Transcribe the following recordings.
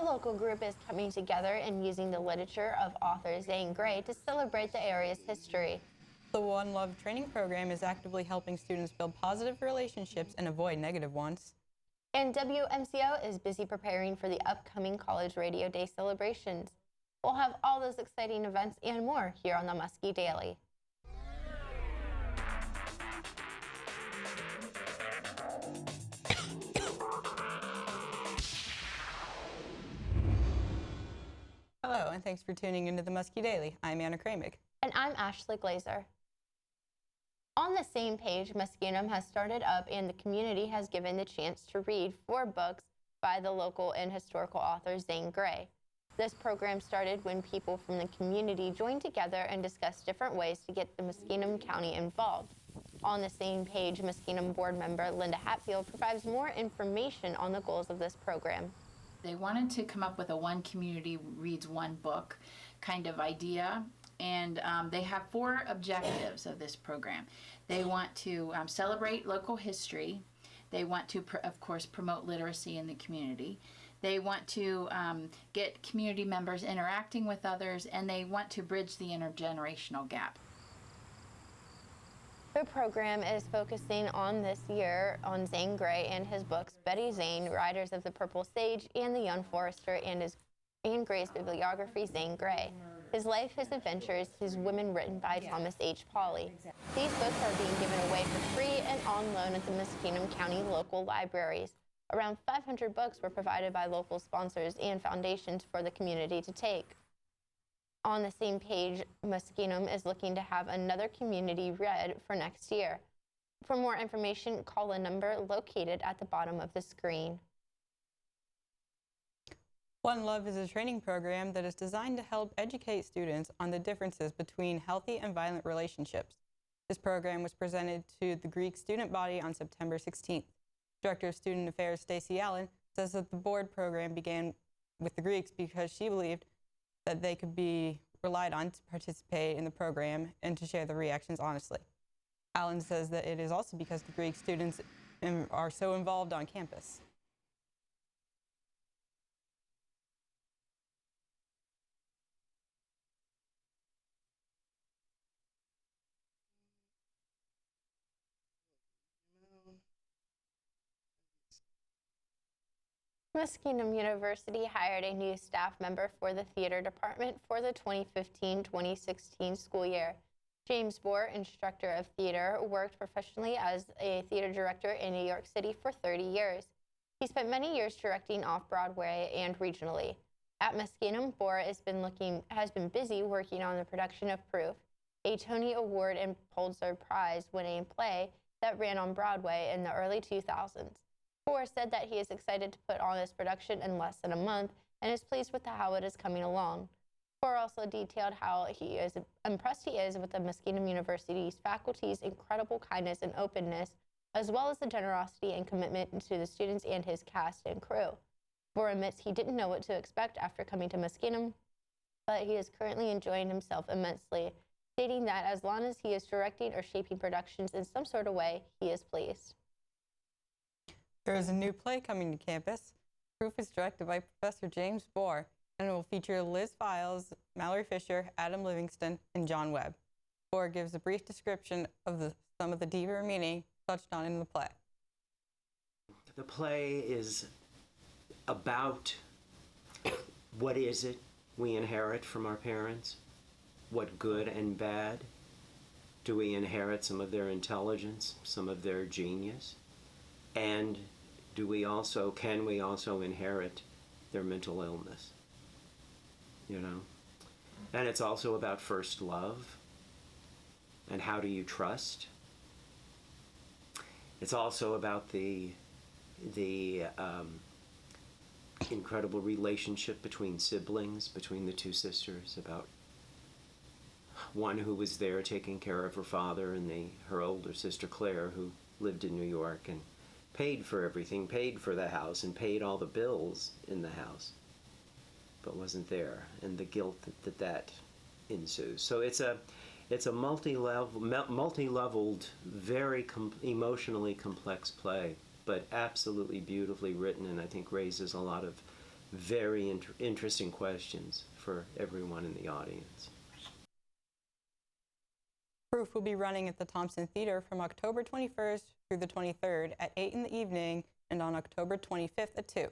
local group is coming together and using the literature of author Zane Grey to celebrate the area's history. The One Love training program is actively helping students build positive relationships and avoid negative ones. And WMCO is busy preparing for the upcoming College Radio Day celebrations. We'll have all those exciting events and more here on the Muskie Daily. Hello, and thanks for tuning into the Muskie Daily. I'm Anna Kramick. And I'm Ashley Glazer. On the same page, Muskingum has started up and the community has given the chance to read 4 books by the local and historical author Zane Grey. This program started when people from the community joined together and discussed different ways to get the Muskingum County involved. On the same page, Muskingum board member Linda Hatfield provides more information on the goals of this program. They wanted to come up with a one community reads one book kind of idea, and they have 4 objectives of this program. They want to celebrate local history. They want to, of course, promote literacy in the community. They want to get community members interacting with others, and they want to bridge the intergenerational gap. The program is focusing on this year on Zane Grey and his books, Betty Zane, Riders of the Purple Sage, and The Young Forester, and Grey's bibliography, Zane Grey. His life, his adventures, his women, written by Thomas H. Pauley. These books are being given away for free and on loan at the Muskingum County local libraries. Around 500 books were provided by local sponsors and foundations for the community to take. On the same page, Muskingum is looking to have another community read for next year. For more information, call the number located at the bottom of the screen. One Love is a training program that is designed to help educate students on the differences between healthy and violent relationships. This program was presented to the Greek student body on September 16th. Director of Student Affairs Stacy Allen says that the board program began with the Greeks because she believed that they could be relied on to participate in the program and to share their reactions honestly. Allen says that it is also because the Greek students are so involved on campus. Muskingum University hired a new staff member for the theater department for the 2015-2016 school year. James Bohr, instructor of theater, worked professionally as a theater director in New York City for 30 years. He spent many years directing off-Broadway and regionally. At Muskingum, Bohr has been busy working on the production of Proof, a Tony Award and Pulitzer Prize-winning play that ran on Broadway in the early 2000s. Bohr said that he is excited to put on this production in less than a month and is pleased with how it is coming along. Bohr also detailed how impressed he is with the Muskingum University's faculty's incredible kindness and openness, as well as the generosity and commitment to the students and his cast and crew. Bohr admits he didn't know what to expect after coming to Muskingum, but he is currently enjoying himself immensely, stating that as long as he is directing or shaping productions in some sort of way, he is pleased. There is a new play coming to campus. Proof is directed by Professor James Bohr and will feature Liz Files, Mallory Fisher, Adam Livingston, and John Webb. Bohr gives a brief description of some of the deeper meaning touched on in the play. The play is about what is it we inherit from our parents? What good and bad? Do we inherit some of their intelligence, some of their genius? And can we also inherit their mental illness? You know? And it's also about first love and how do you trust. It's also about the incredible relationship between siblings, between the 2 sisters, about one who was there taking care of her father and her older sister Claire, who lived in New York and paid for everything, paid for the house and paid all the bills in the house, but wasn't there, and the guilt that ensues. So it's a multi-leveled, very emotionally complex play, but absolutely beautifully written, and I think raises a lot of very interesting questions for everyone in the audience. Proof will be running at the Thompson Theater from October 21st through the 23rd at 8 in the evening and on October 25th at 2.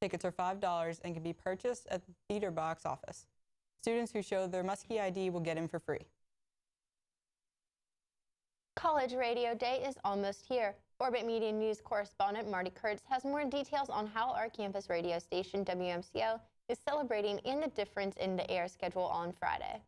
Tickets are $5 and can be purchased at the theater box office. Students who show their Muskie ID will get in for free. College Radio Day is almost here. Orbit Media News correspondent Marty Kurtz has more details on how our campus radio station, WMCO, is celebrating and the difference in the air schedule on Friday.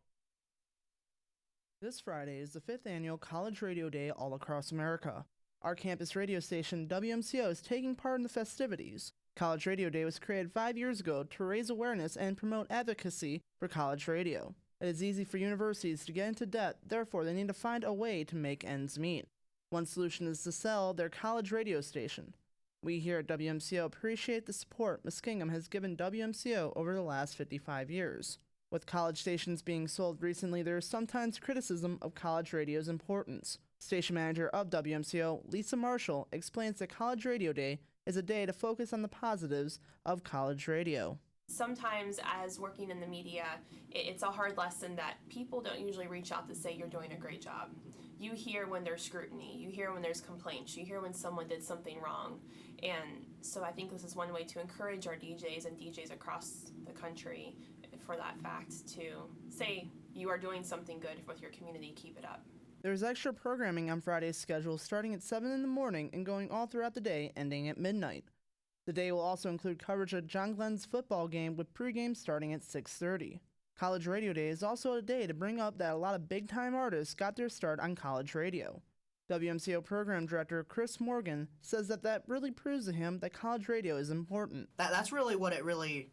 This Friday is the 5th annual College Radio Day all across America. Our campus radio station, WMCO, is taking part in the festivities. College Radio Day was created 5 years ago to raise awareness and promote advocacy for college radio. It is easy for universities to get into debt, therefore they need to find a way to make ends meet. One solution is to sell their college radio station. We here at WMCO appreciate the support Muskingum has given WMCO over the last 55 years. With college stations being sold recently, there is sometimes criticism of college radio's importance. Station manager of WMCO, Lisa Marshall, explains that College Radio Day is a day to focus on the positives of college radio. Sometimes as working in the media, it's a hard lesson that people don't usually reach out to say you're doing a great job. You hear when there's scrutiny, you hear when there's complaints, you hear when someone did something wrong. And so I think this is one way to encourage our DJs and DJs across the country for that fact to say you are doing something good with your community, keep it up. There's extra programming on Friday's schedule starting at 7 in the morning and going all throughout the day, ending at midnight. The day will also include coverage of John Glenn's football game with pregame starting at 6:30. College Radio Day is also a day to bring up that a lot of big-time artists got their start on college radio. WMCO Program Director Chris Morgan says that really proves to him that college radio is important. That's really what it really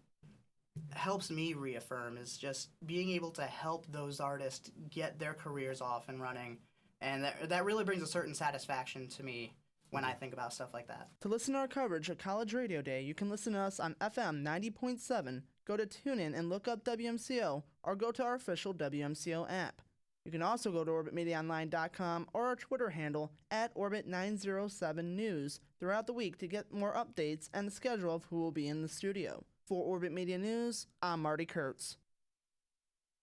helps me reaffirm, is just being able to help those artists get their careers off and running. And that really brings a certain satisfaction to me when I think about stuff like that. To listen to our coverage at College Radio Day, you can listen to us on FM 90.7, go to TuneIn and look up WMCO, or go to our official WMCO app. You can also go to orbitmediaonline.com or our Twitter handle @Orbit907News throughout the week to get more updates and the schedule of who will be in the studio. For Orbit Media News, I'm Marty Kurtz.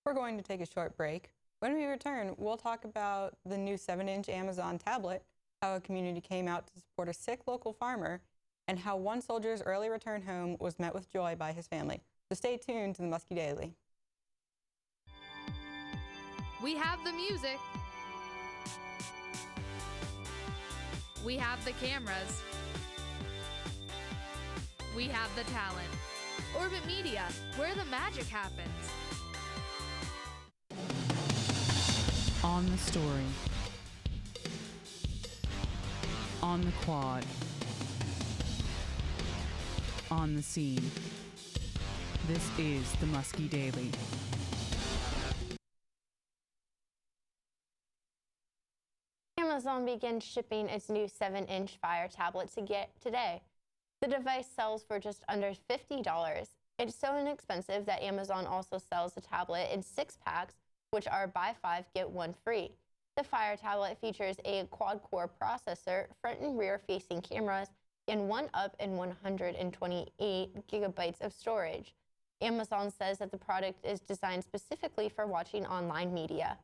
We're going to take a short break. When we return, we'll talk about the new 7-inch Amazon tablet, how a community came out to support a sick local farmer, and how one soldier's early return home was met with joy by his family. So stay tuned to the Muskie Daily. We have the music. We have the cameras. We have the talent. Orbit Media, where the magic happens. On the story. On the quad. On the scene. This is the Muskie Daily. Amazon begins shipping its new 7-inch Fire tablet today. The device sells for just under $50. It's so inexpensive that Amazon also sells the tablet in 6-packs, which are buy 5, get 1 free. The Fire tablet features a quad-core processor, front and rear-facing cameras, and 1-up and 128 gigabytes of storage. Amazon says that the product is designed specifically for watching online media.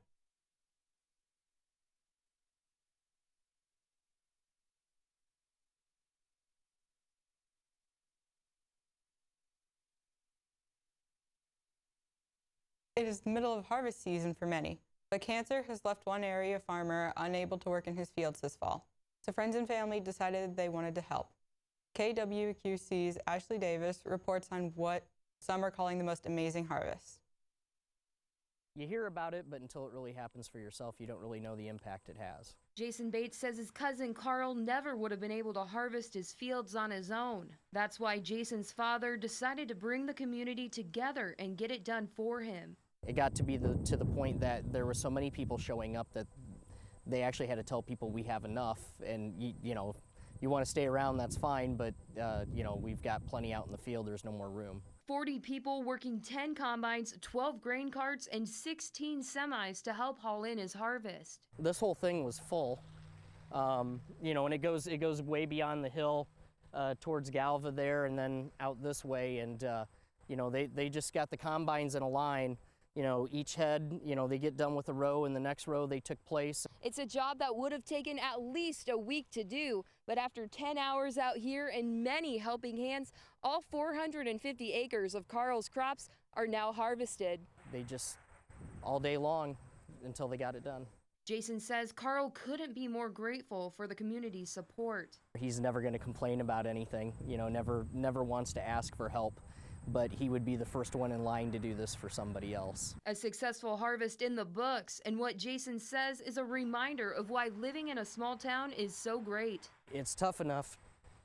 It is the middle of harvest season for many, but cancer has left one area farmer unable to work in his fields this fall. So friends and family decided they wanted to help. KWQC's Ashley Davis reports on what some are calling the most amazing harvest. You hear about it, but until it really happens for yourself, you don't really know the impact it has. Jason Bates says his cousin Carl never would have been able to harvest his fields on his own. That's why Jason's father decided to bring the community together and get it done for him. It got to be to the point that there were so many people showing up that they actually had to tell people we have enough, and you know, you want to stay around, that's fine, but you know, we've got plenty out in the field, there's no more room. 40 people working 10 combines, 12 grain carts, and 16 semis to help haul in his harvest. This whole thing was full, you know, and it goes way beyond the hill. towards Galva there and then out this way. And, you know, they just got the combines in a line. You know, each head, you know, they get done with a row and the next row they took place. It's a job that would have taken at least a week to do, but after 10 hours out here and many helping hands, all 450 acres of Carl's crops are now harvested. They just, all day long until they got it done. Jason says Carl couldn't be more grateful for the community's support. He's never going to complain about anything, you know, never wants to ask for help, but he would be the first one in line to do this for somebody else. A successful harvest in the books, and what Jason says is a reminder of why living in a small town is so great. It's tough enough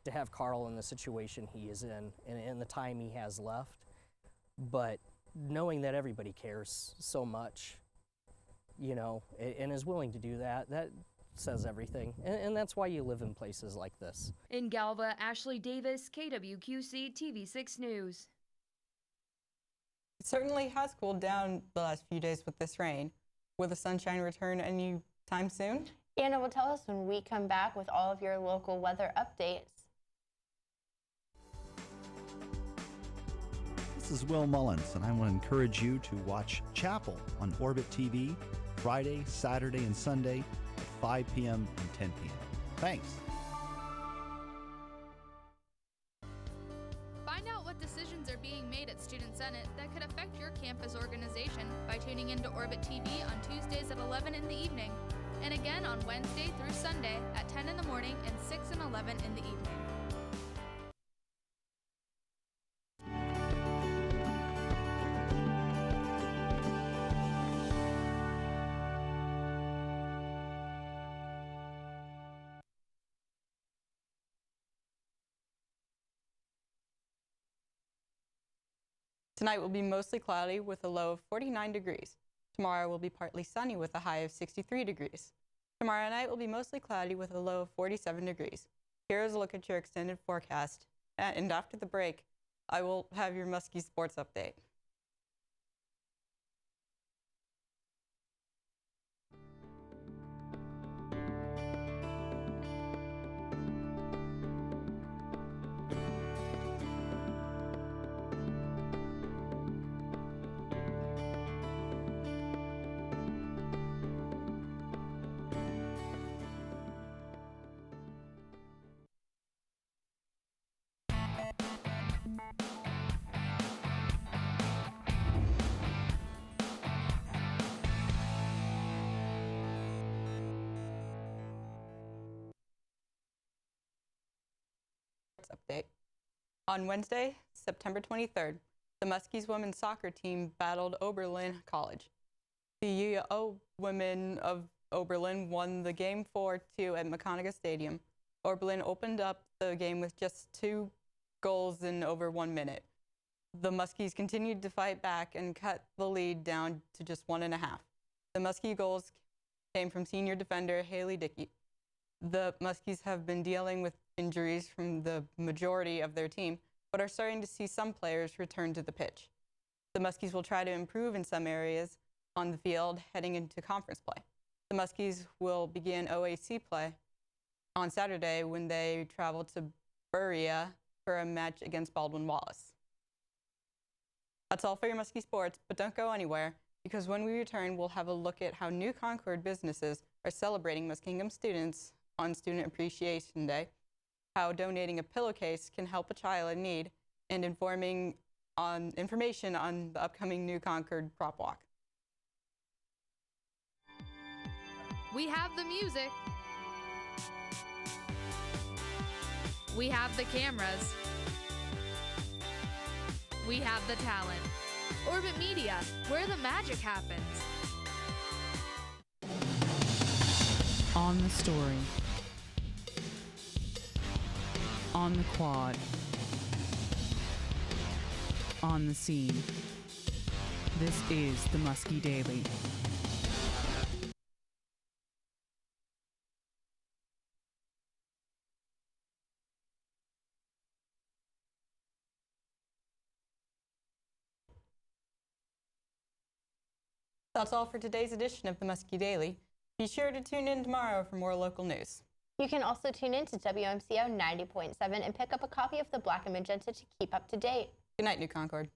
to have Carl in the situation he is in and the time he has left, but knowing that everybody cares so much, you know, and is willing to do that, that says everything, and that's why you live in places like this. In Galva, Ashley Davis, KWQC TV6 News. It certainly has cooled down the last few days with this rain. Will the sunshine return anytime soon? Anna will tell us when we come back with all of your local weather updates. This is Will Mullins, and I want to encourage you to watch Chapel on Orbit TV Friday, Saturday, and Sunday at 5 p.m. and 10 p.m. Thanks. Find out what decisions are being made at Student Senate that could affect your campus organization by tuning into Orbit TV on Tuesdays at 11 in the evening, and again on Wednesday through Sunday at 10 in the morning and 6 and 11 in the evening. Tonight will be mostly cloudy with a low of 49 degrees. Tomorrow will be partly sunny with a high of 63 degrees. Tomorrow night will be mostly cloudy with a low of 47 degrees. Here is a look at your extended forecast. And after the break, I will have your Muskie Sports update. Update. On Wednesday, September 23rd, the Muskies women's soccer team battled Oberlin College. The women of Oberlin won the game 4-2 at McConaughey Stadium. Oberlin opened up the game with just 2 goals in over 1 minute. The Muskies continued to fight back and cut the lead down to just 1.5. The Muskie goals came from senior defender Haley Dickey. The Muskies have been dealing with injuries from the majority of their team, but are starting to see some players return to the pitch. The Muskies will try to improve in some areas on the field heading into conference play. The Muskies will begin OAC play on Saturday when they travel to Berea for a match against Baldwin Wallace. That's all for your Muskie Sports, but don't go anywhere, because when we return, we'll have a look at how New Concord businesses are celebrating Muskingum students on Student Appreciation Day, how donating a pillowcase can help a child in need, and information on the upcoming New Concord Prop Walk. We have the music. We have the cameras. We have the talent. Orbit Media, where the magic happens. On the story. On the quad. On the scene. This is the Muskie Daily. That's all for today's edition of the Muskie Daily. Be sure to tune in tomorrow for more local news. You can also tune in to WMCO 90.7 and pick up a copy of the Black and Magenta to keep up to date. Good night, New Concord.